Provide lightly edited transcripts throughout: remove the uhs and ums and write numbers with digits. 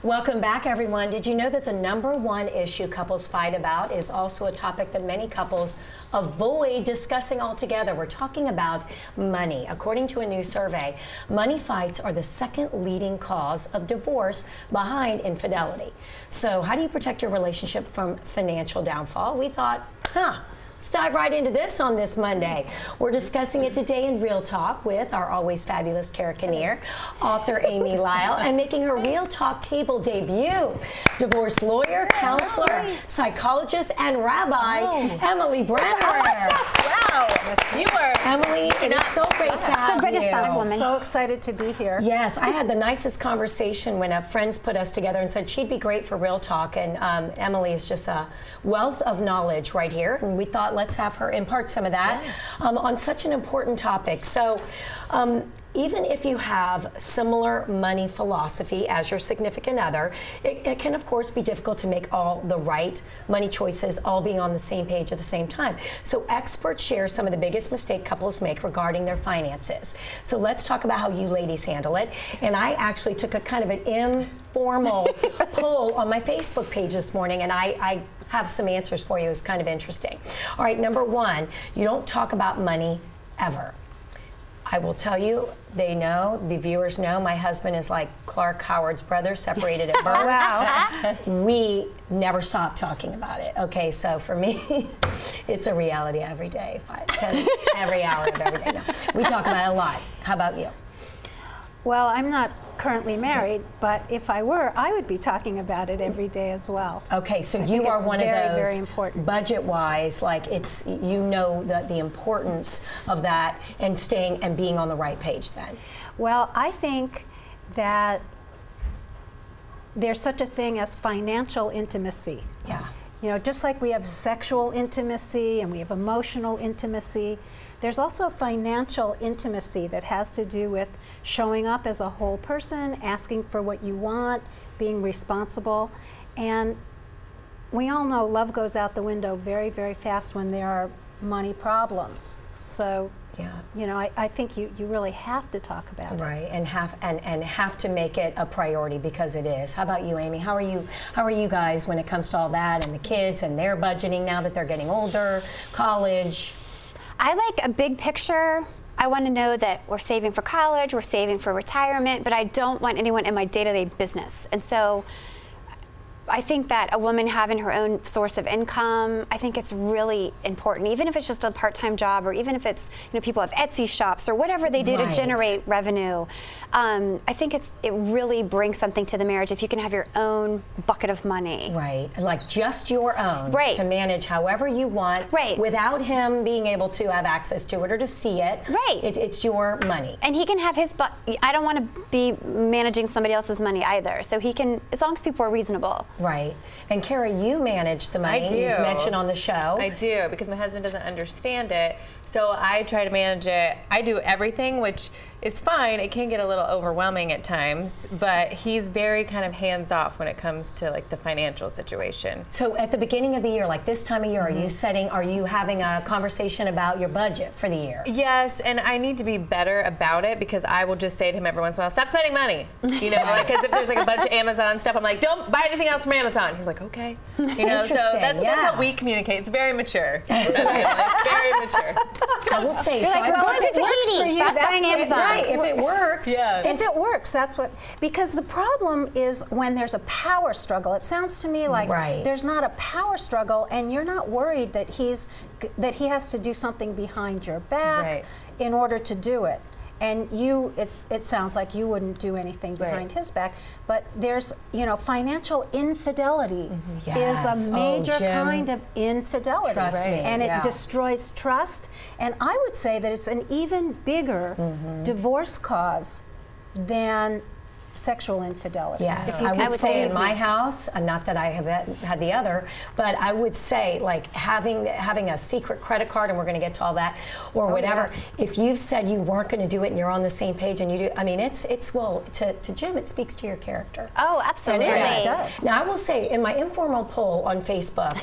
Welcome back, everyone. Did you know that the #1 issue couples fight about is also a topic that many couples avoid discussing altogether? We're talking about money. According to a new survey, money fights are the second leading cause of divorce behind infidelity. So how do you protect your relationship from financial downfall? We thought, let's dive right into this on this Monday. We're discussing it today in Real Talk with our always fabulous Cara Kinnear, author Amy Lyle, and making her Real Talk table debut, divorce lawyer, counselor, psychologist, and rabbi, Emily Brenner. Wow, you are Emily, it is so great to have you. I'm so excited to be here. Yes, I had the nicest conversation when friends put us together and said she'd be great for Real Talk, and Emily is just a wealth of knowledge right here, and we thought let's have her impart some of that on such an important topic. So even if you have similar money philosophy as your significant other, it can of course be difficult to make all the right money choices, all being on the same page at the same time. So experts share some of the biggest mistake couples make regarding their finances. So let's talk about how you ladies handle it. And I actually took a kind of an informal poll on my Facebook page this morning, and I have some answers for you. It's kind of interesting. All right, #1, you don't talk about money ever. I will tell you, they know, the viewers know, my husband is like Clark Howard's brother, separated at birth. Wow. We never stop talking about it. Okay, so for me, it's a reality every day, 5, 10, every hour of every day. No, we talk about it a lot. How about you? Well, I'm not currently married, but if I were, I would be talking about it every day as well. Okay, so you are one of those, very important. budget-wise, like it's, you know the importance of that and staying and being on the right page then. Well, I think that there's such a thing as financial intimacy. Yeah. You know, just like we have sexual intimacy and we have emotional intimacy, there's also financial intimacy that has to do with showing up as a whole person, asking for what you want, being responsible. And we all know love goes out the window very, very fast when there are money problems. So, yeah, you know, I think you really have to talk about it. Right, and have to make it a priority because it is. How about you, Amy? How are you guys when it comes to all that and the kids and their budgeting now that they're getting older, college? I like a big picture. I want to know that we're saving for college, we're saving for retirement, but I don't want anyone in my day-to-day business. And so I think that a woman having her own source of income, I think it's really important, even if it's just a part-time job or even if it's, you know, people have Etsy shops or whatever they do to generate revenue. I think it really brings something to the marriage if you can have your own bucket of money. Right, like just your own to manage however you want without him being able to have access to it or to see it. It's your money. And he can have his, I don't want to be managing somebody else's money either. So he can, as long as people are reasonable. Right. And Cara, you manage the money. I do. You've mentioned on the show. I do, because my husband doesn't understand it. So I try to manage it. I do everything, which is fine. It can get a little overwhelming at times, but he's very kind of hands-off when it comes to like the financial situation. So at the beginning of the year, like this time of year, are you having a conversation about your budget for the year? Yes, and I need to be better about it because I will just say to him every once in a while, stop spending money. You know, like if there's like a bunch of Amazon stuff, I'm like, don't buy anything else from Amazon. He's like, okay. You know, so that's how we communicate. It's very mature. It's very mature. I will say, you're like, we're going to Tahiti. Stop buying Amazon. Right, if it works. Yeah. If it works, that's what, because the problem is when there's a power struggle. It sounds to me like there's not a power struggle and you're not worried that he has to do something behind your back in order to do it. And it sounds like you wouldn't do anything behind his back, but there's, you know, financial infidelity is a major kind of infidelity. Trust me. And it destroys trust. And I would say that it's an even bigger divorce cause than sexual infidelity. Yes, I would say in my house, not that I have had the other, but I would say like having a secret credit card, and we're going to get to all that, or whatever. If you've said you weren't going to do it and you're on the same page and you do, I mean, well, to Jim, it speaks to your character. Oh, absolutely. It does. Now, I will say, in my informal poll on Facebook,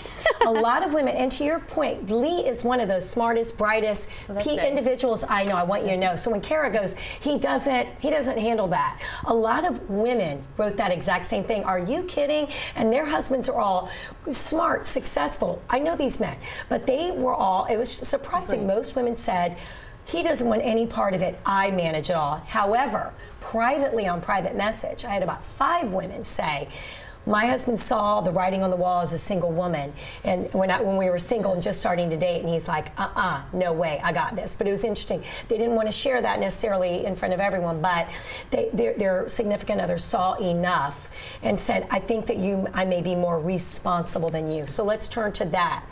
a lot of women, and to your point, Lee is one of the smartest, brightest individuals I know. I want you to know. So when Cara goes, he doesn't handle that. A lot lot of women wrote that exact same thing. Are you kidding? And their husbands are all smart, successful. I know these men, but they were all, it was surprising. Most women said, he doesn't want any part of it. I manage it all. However, privately on private message, I had about 5 women say, my husband saw the writing on the wall as a single woman, and when we were single and just starting to date, and he's like, no way, I got this. But it was interesting. They didn't want to share that necessarily in front of everyone, but their significant other saw enough and said, I think that I may be more responsible than you. So let's turn to that.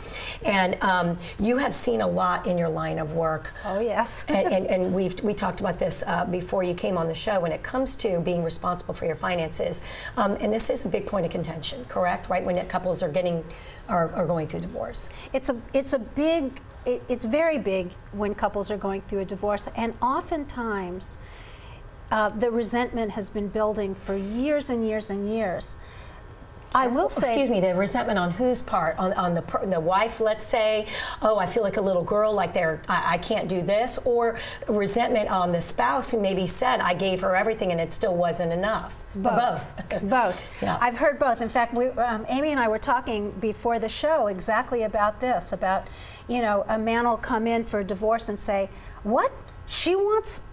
And you have seen a lot in your line of work. Oh, yes. and we talked about this before you came on the show when it comes to being responsible for your finances. And this is a big point of contention, correct? Right, when couples are going through divorce. It's very big when couples are going through a divorce, and oftentimes the resentment has been building for years and years and years. I will say, excuse me, the resentment on whose part? On the wife, let's say, oh, I feel like a little girl, like I can't do this, or resentment on the spouse who maybe said, I gave her everything and it still wasn't enough. Both. Both. Yeah. I've heard both. In fact, Amy and I were talking before the show exactly about this, about, a man will come in for a divorce and say, what?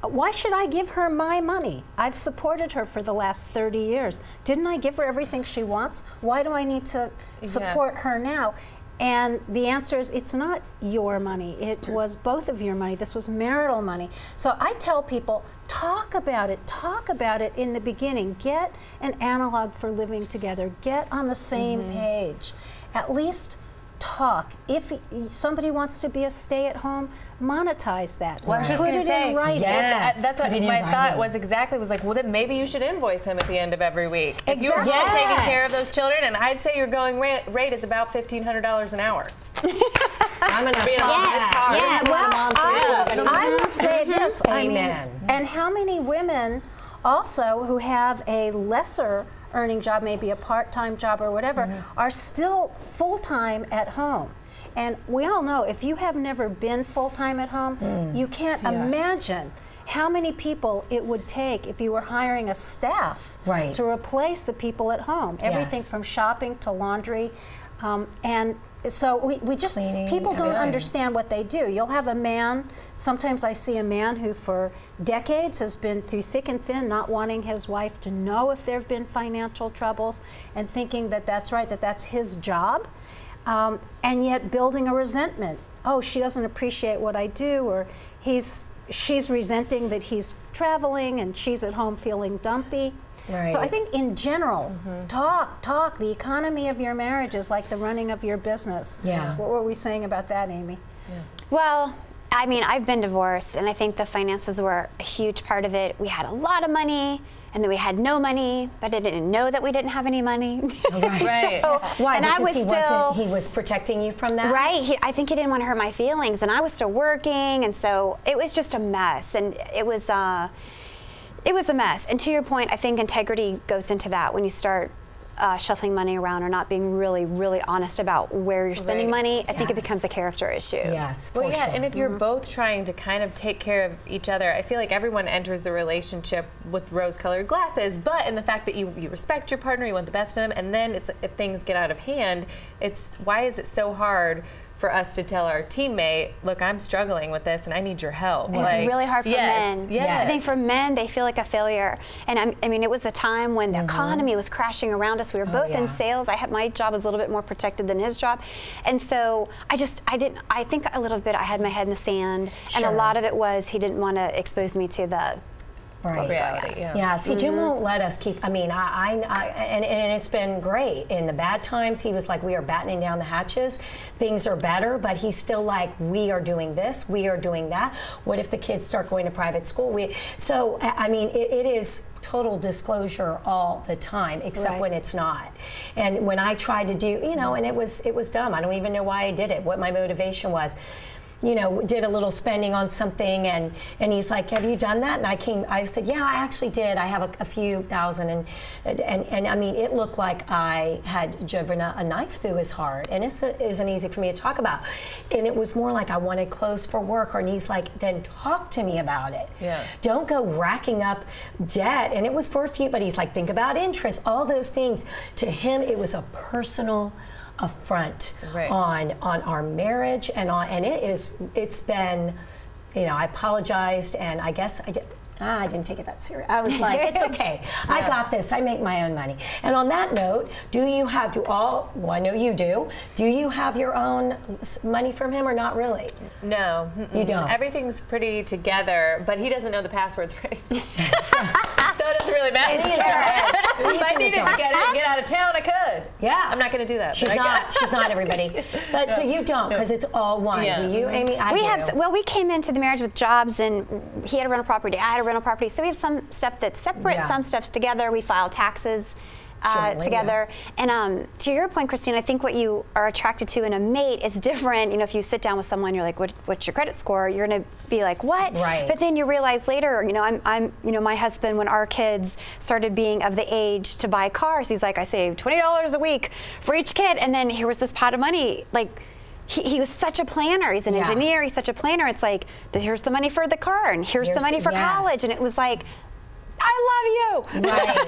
Why should I give her my money? I've supported her for the last 30 years. Didn't I give her everything she wants? Why do I need to support her now? And the answer is, it's not your money. It was both of your money. This was marital money. So I tell people, talk about it. Talk about it in the beginning. Get an analog for living together. Get on the same page. At least talk. If somebody wants to be a stay-at-home, monetize that. Well, I was just going to say, yes, that's what my thought was exactly. Was like, well, then maybe you should invoice him at the end of every week. If you're taking care of those children, and I'd say your going rate is about $1,500 an hour. I'm going to be I will say this. Amen. And how many women also who have a lesser earning job, maybe a part-time job or whatever, are still full-time at home. And we all know if you have never been full-time at home, you can't imagine how many people it would take if you were hiring a staff to replace the people at home. Everything from shopping to laundry. And so we just, people don't understand what they do. You'll have a man, sometimes I see a man who for decades has been through thick and thin, not wanting his wife to know if there have been financial troubles and thinking that that's right, that that's his job, and yet building a resentment. Oh, she doesn't appreciate what I do, or she's resenting that he's traveling and she's at home feeling dumpy. Right. So I think in general, talk. The economy of your marriage is like the running of your business. Yeah. What were we saying about that, Amy? Yeah. Well, I mean, I've been divorced, and I think the finances were a huge part of it. We had a lot of money, and then we had no money, but I didn't know that we didn't have any money. Right. So, why? And because he was protecting you from that? Right. I think he didn't want to hurt my feelings, and I was still working, and so it was just a mess, and it was a mess. And to your point, I think integrity goes into that when you start shuffling money around or not being really, really honest about where you're spending money. I think it becomes a character issue. Yes, well, yeah, and if you're both trying to kind of take care of each other, I feel like everyone enters a relationship with rose-colored glasses, but in the fact that you respect your partner, you want the best for them, and then if things get out of hand, why is it so hard for us to tell our teammate, look, I'm struggling with this and I need your help? It's really hard for men. Yes. I think for men, they feel like a failure. And I mean, it was a time when the economy was crashing around us. We were both in sales. My job was a little bit more protected than his job. And so I think a little bit I had my head in the sand. And a lot of it was he didn't want to expose me to the reality. Yeah. See, Jim won't let us keep. I mean, and it's been great. In the bad times, he was like, "We are battening down the hatches. Things are better," but he's still like, "We are doing this. We are doing that. What if the kids start going to private school?" So, I mean, it is total disclosure all the time, except when it's not. And when I tried to do, and it was dumb. I don't even know why I did it. What my motivation was. you know, did a little spending on something, and he's like, have you done that? And I said, yeah, I actually did. I have a few thousand, and I mean, it looked like I had driven a knife through his heart, and it isn't easy for me to talk about. And it was more like I wanted clothes for work, and he's like, then talk to me about it. Yeah. Don't go racking up debt. And it was for a few, but he's like, think about interest, all those things. To him, it was a personal affront on our marriage, and it's been, you know, I apologized, and I guess I didn't take it that serious. I was like, it's okay. I got this. I make my own money. And on that note, well, I know you do. Do you have your own money from him or not really? No. You don't? Everything's pretty together, but he doesn't know the passwords right. So it doesn't really matter. If I needed to get out of town, I could. Yeah. I'm not going to do that. She's not everybody. But so you don't, because it's all one. Yeah. Do you, Amy? Well, we came into the marriage with jobs, and he had a rental property, I had a rental property. So we have some stuff that's separate, some stuff's together. We file taxes together. And to your point, Christine, I think what you are attracted to in a mate is different. You know, if you sit down with someone, you're like, what's your credit score? You're going to be like, what? Right. But then you realize later, you know, you know, my husband, when our kids started being of the age to buy cars, he's like, I save $20 a week for each kid. And then here was this pot of money, like, he was such a planner. He's an engineer. He's such a planner. It's like, here's the money for the car, and here's the money for college. And it was like, I love you. Right.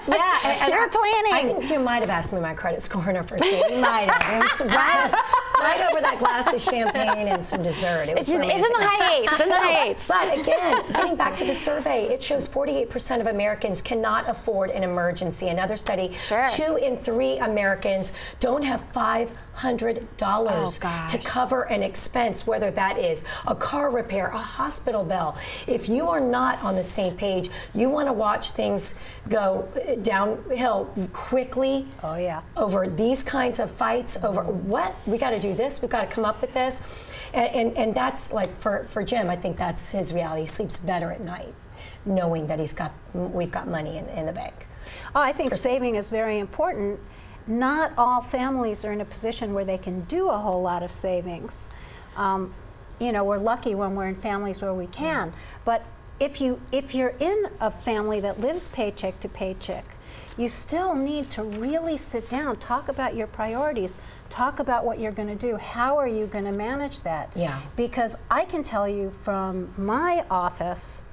Yeah. And you're planning. I think Jim might have asked me my credit score in our first date. He might have. It was right over that glass of champagne and some dessert. It's in the high eights. In the high eights. But again, getting back to the survey, it shows 48% of Americans cannot afford an emergency. Another study, 2 in 3 Americans don't have $500 to cover an expense, whether that is a car repair, a hospital bill. If you are not on the same page, you want to watch things go downhill quickly. Oh yeah. Over these kinds of fights, over what we got to do this, we've got to come up with this, and that's like for Jim. I think that's his reality. He sleeps better at night, knowing that we've got money in the bank. Oh, I think saving is very important. Not all families are in a position where they can do a whole lot of savings. You know, we're lucky when we're in families where we can, but if you're in a family that lives paycheck to paycheck, you still need to really sit down, talk about your priorities, talk about what you're going to do. How are you going to manage that? Yeah. Because I can tell you from my office,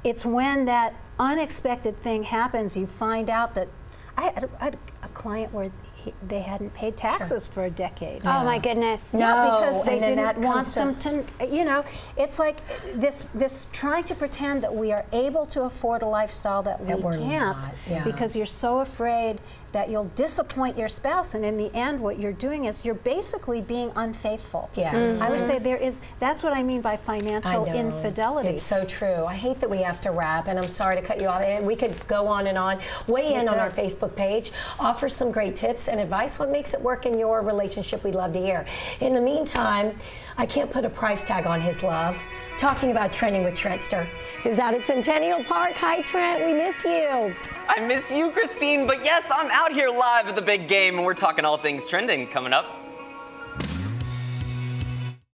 it's when that unexpected thing happens, you find out that I had a client where they hadn't paid taxes for a decade. Oh my goodness. No, because they didn't want them to, you know, it's like this trying to pretend that we are able to afford a lifestyle that we can't, because you're so afraid that you'll disappoint your spouse, and in the end what you're doing is you're basically being unfaithful. Yes. I would say that's what I mean by financial infidelity. It's so true. I hate that we have to wrap, and I'm sorry to cut you off. We could go on and on. Weigh in on our Facebook page, offer some great tips and advice. What makes it work in your relationship? We'd love to hear. In the meantime, I can't put a price tag on his love. Talking about trending with Trentster, who's out at Centennial Park. Hi, Trent. We miss you. I miss you, Christine. But yes, I'm out here live at the big game, and we're talking all things trending coming up